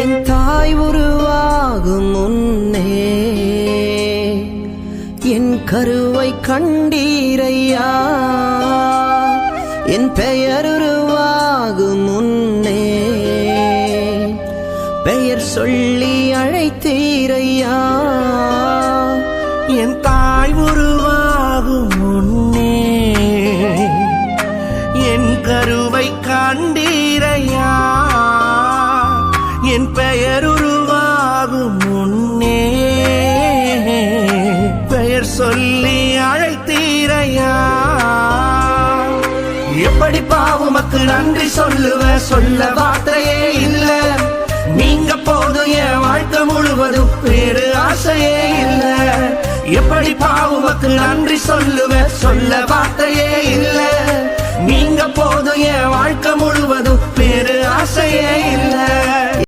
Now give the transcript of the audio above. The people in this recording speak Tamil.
என் தாய் உருவாகும் முன்னே என் கருவை கண்டீரையா, என் பெயர் உருவாகும் முன்னே பெயர் சொல்லி அழைத்தீரையா. என் தாய் உருவாகும் முன்னே என் கருவை கண்டீரையா, என் பெயர் உருவாகும் முன்னே பெயர் சொல்லி அழைத்தீரையா. எப்படி பாவுமக்கு நன்றி சொல்லுவ, சொல்ல வார்த்தையே இல்ல. நீங்க போதும் என் வாழ்க்கை முழுவதும் வேறு ஆசையே இல்ல. எப்படி பாவுமக்கு நன்றி சொல்லுவ, சொல்ல வார்த்தையே இல்ல. நீங்க போதும் என் வாழ்க்கை முழுவதும் வேறு ஆசையே இல்ல.